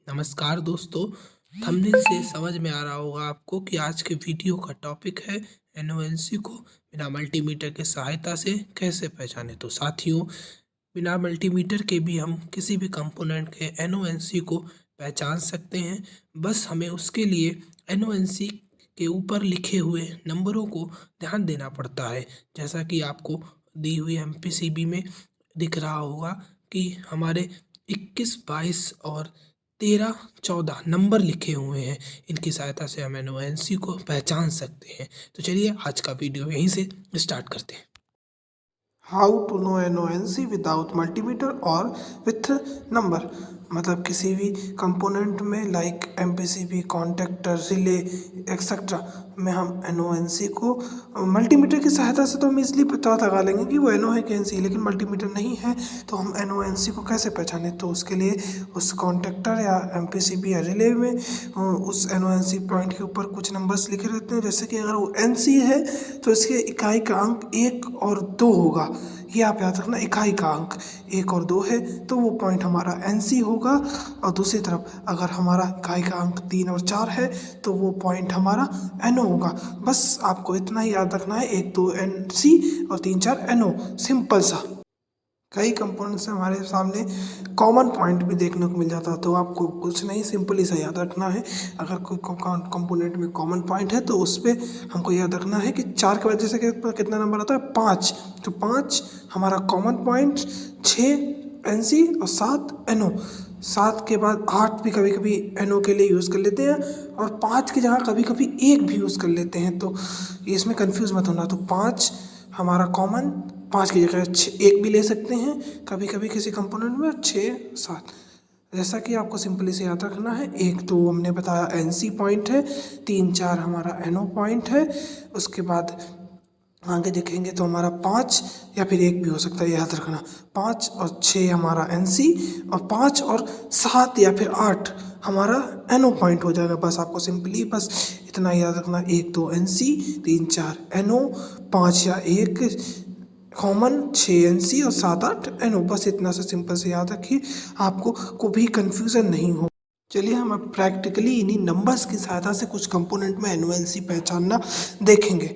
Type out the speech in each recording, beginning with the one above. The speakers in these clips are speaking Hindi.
नमस्कार दोस्तों। थंबनेल से समझ में आ रहा होगा आपको कि आज के वीडियो का टॉपिक है एनओएनसी को बिना मल्टीमीटर की सहायता से कैसे पहचाने। तो साथियों, बिना मल्टीमीटर के भी हम किसी भी कंपोनेंट के एनओएनसी को पहचान सकते हैं। बस हमें उसके लिए एनओएनसी के ऊपर लिखे हुए नंबरों को ध्यान देना पड़ता है। जैसा कि आपको दी हुई एमपीसीबी में दिख रहा होगा कि हमारे 21, 22 और 13, 14 नंबर लिखे हुए हैं। इनकी सहायता से हम एनओएनसी को पहचान सकते हैं। तो चलिए आज का वीडियो यहीं से स्टार्ट करते हैं। How to know NO NC without multimeter और विथ नंबर। मतलब किसी भी कंपोनेंट में like MPCB, contactor, relay etcetera में हम एनओएनसी को मल्टीमीटर की सहायता से तो हम इसलिए पता लगा लेंगे कि वो एनओ है कि एनसी, लेकिन मल्टीमीटर नहीं है तो हम एनओएनसी को कैसे पहचाने। तो उसके लिए उस कॉन्टेक्टर या एमपीसीबी या रिले में उस एनओएनसी पॉइंट के ऊपर कुछ नंबर्स लिखे रहते हैं। जैसे कि अगर वो एनसी है तो इसके इकाई का अंक 1 और 2 होगा। ये आप याद रखना, इकाई का अंक 1 और 2 है तो वो पॉइंट हमारा एनसी होगा। और दूसरी तरफ अगर हमारा इकाई का अंक 3 और 4 है तो वो पॉइंट हमारा एनओ होगा। बस आपको इतना ही याद रखना है, 1 2 एनसी और 3 4 एनओ। सिंपल सा। कई कंपोनेंट्स हमारे सामने कॉमन पॉइंट भी देखने को मिल जाता है, तो आपको कुछ नहीं, सिंपली सा याद रखना है। अगर कोई कंपोनेंट में कॉमन पॉइंट है तो उस पर हमको याद रखना है कि 4 के वजह से कितना नंबर आता है, 5। तो 5 हमारा कॉमन पॉइंट, 6 एनसी और 7 एनओ। 7 के बाद 8 भी कभी कभी एनओ के लिए यूज़ कर लेते हैं और 5 की जगह कभी कभी 1 भी यूज़ कर लेते हैं, तो इसमें कंफ्यूज मत होना। तो 5 हमारा कॉमन, 5 की जगह 1 भी ले सकते हैं कभी कभी किसी कंपोनेंट में, 6 7। जैसा कि आपको सिंपली से याद रखना है, 1 तो हमने बताया एनसी पॉइंट है, 3 4 हमारा एनओ पॉइंट है। उसके बाद आगे देखेंगे तो हमारा 5 या फिर 1 भी हो सकता है, याद रखना। 5 और 6 हमारा एनसी और 5 और 7 या फिर 8 हमारा एनओ पॉइंट हो जाएगा। बस आपको सिंपली बस इतना याद रखना, 1 2 एनसी, 3 4 एनओ, 5 या 1 कॉमन, 6 एनसी और 7 8 एनओ। बस इतना सा सिंपल से याद रखिए, आपको कोई कन्फ्यूज़न नहीं हो। चलिए हम अब प्रैक्टिकली इन्हीं नंबर्स की सहायता से कुछ कंपोनेंट में एनओएनसी पहचानना देखेंगे।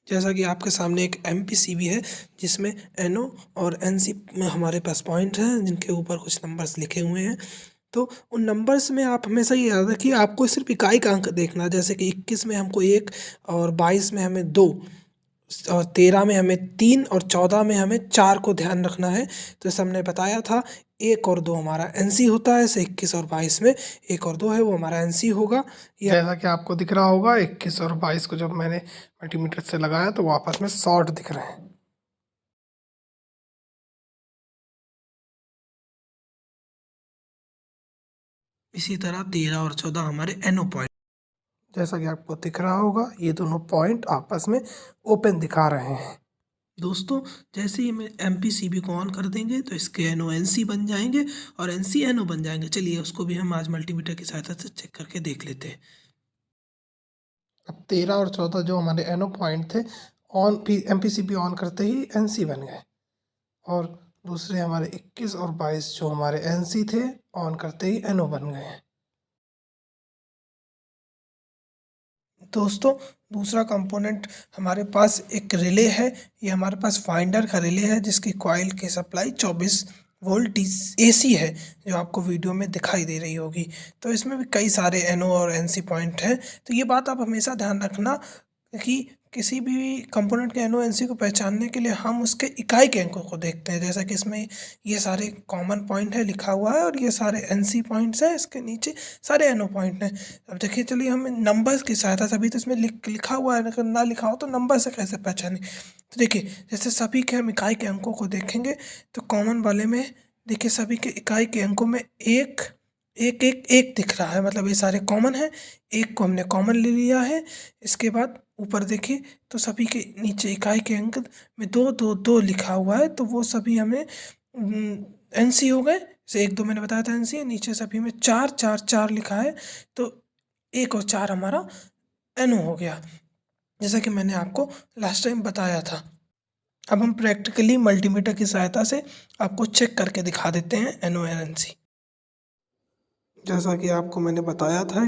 जैसा कि आपके सामने एक एमपीसीबी है जिसमें एनओ और एनसी में हमारे पास पॉइंट हैं जिनके ऊपर कुछ नंबर्स लिखे हुए हैं। तो उन नंबर्स में आप हमेशा ये याद रखिए, आपको सिर्फ इकाई का अंक देखना। जैसे कि 21 में हमको 1 और 22 में हमें 2 और 13 में हमें 3 और 14 में हमें 4 को ध्यान रखना है। तो जैसे हमने बताया था, 1 और 2 हमारा एनसी होता है। ऐसे 21 और 22 में 1 और 2 है वो हमारा एनसी होगा। जैसा कि आपको दिख रहा होगा, 21 और 22 को जब मैंने मल्टीमीटर से लगाया तो वो आपस में शॉर्ट दिख रहे हैं। इसी तरह 13 और 14 हमारे एनओ पॉइंट। जैसा कि आपको दिख रहा होगा, ये दोनों पॉइंट आपस में ओपन दिखा रहे हैं। दोस्तों, जैसे ही हम एमपीसीबी को ऑन कर देंगे तो इसके एनओ एनसी बन जाएंगे और एनसी एनओ बन जाएंगे। चलिए उसको भी हम आज मल्टीमीटर की सहायता से चेक करके देख लेते हैं। अब 13 और 14 जो हमारे एनओ पॉइंट थे, ऑन एमपीसीबी ऑन करते ही एनसी बन गए। और दूसरे हमारे 21 और 22 जो हमारे एनसी थे, ऑन करते ही एनओ बन गए। दोस्तों, दूसरा कंपोनेंट हमारे पास एक रिले है। ये हमारे पास फाइंडर का रिले है जिसकी कॉइल की सप्लाई 24 वोल्ट एसी है, जो आपको वीडियो में दिखाई दे रही होगी। तो इसमें भी कई सारे एनओ और एनसी पॉइंट हैं। तो ये बात आप हमेशा ध्यान रखना कि किसी भी कंपोनेंट के एनओ एनसी को पहचानने के लिए हम उसके इकाई के अंकों को देखते हैं। जैसा कि इसमें ये सारे कॉमन पॉइंट है लिखा हुआ है और ये सारे एनसी पॉइंट्स हैं, इसके नीचे सारे एनओ पॉइंट हैं। अब देखिए, चलिए हम नंबर्स की सहायता से, अभी तो इसमें लिखा हुआ है, अगर ना लिखा हो तो नंबर से कैसे पहचाने। तो देखिए, जैसे सभी के हम इकाई के अंकों को देखेंगे तो कॉमन वाले में देखिए सभी के इकाई के अंकों में एक एक एक एक दिख रहा है, मतलब ये सारे कॉमन है। एक को हमने कॉमन ले लिया है। इसके बाद ऊपर देखिए तो सभी के नीचे इकाई के अंक में 2 2 2 लिखा हुआ है, तो वो सभी हमें एनसी हो गए। जैसे 1 2 मैंने बताया था एनसी है। नीचे सभी में 4 4 4 लिखा है, तो 1 और 4 हमारा एनओ हो गया, जैसा कि मैंने आपको लास्ट टाइम बताया था। अब हम प्रैक्टिकली मल्टीमीटर की सहायता से आपको चेक करके दिखा देते हैं एनओ और एनसी। जैसा कि आपको मैंने बताया था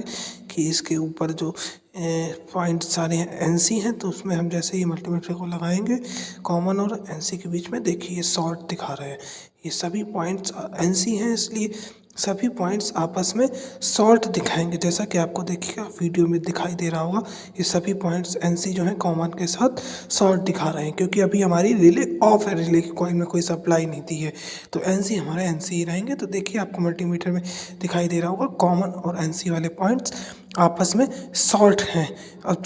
कि इसके ऊपर जो पॉइंट सारे एनसी हैं, तो उसमें हम जैसे ही मल्टीमीटर को लगाएंगे कॉमन और एनसी के बीच में देखिए ये शॉर्ट दिखा रहे हैं। ये सभी पॉइंट्स एनसी हैं, इसलिए सभी पॉइंट्स आपस में शॉर्ट दिखाएंगे। जैसा कि आपको देखिएगा वीडियो में दिखाई दे रहा होगा, ये सभी पॉइंट्स एनसी जो हैं कॉमन के साथ शॉर्ट दिखा रहे हैं, क्योंकि अभी हमारी रिले ऑफ है, रिले की कॉइल में कोई सप्लाई नहीं दी है, तो एनसी हमारे एनसी ही रहेंगे। तो देखिए आपको मल्टीमीटर में दिखाई दे रहा होगा कॉमन और एनसी वाले पॉइंट्स आपस में शॉर्ट हैं। अब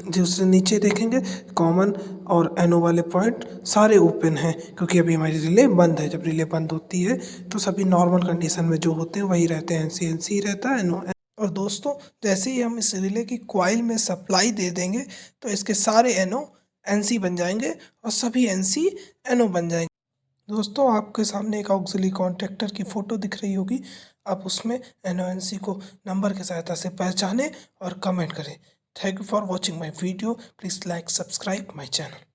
दूसरे नीचे देखेंगे कॉमन और एनो वाले पॉइंट सारे ओपन हैं, क्योंकि अभी हमारी रिले बंद है। जब रिले बंद होती है तो सभी नॉर्मल कंडीशन में जो होते हैं वही रहते हैं, एनसी एनसी ही रहता है, एनो। और दोस्तों जैसे ही हम इस रिले की कॉइल में सप्लाई दे देंगे तो इसके सारे एनो एनसी बन जाएंगे और सभी एनसी एनो बन जाएंगे। दोस्तों आपके सामने एक ऑक्सिलरी कॉन्टैक्टर की फ़ोटो दिख रही होगी, आप उसमें एनओएनसी को नंबर की सहायता से पहचानें और कमेंट करें। Thank you for watching my video, please like subscribe my channel.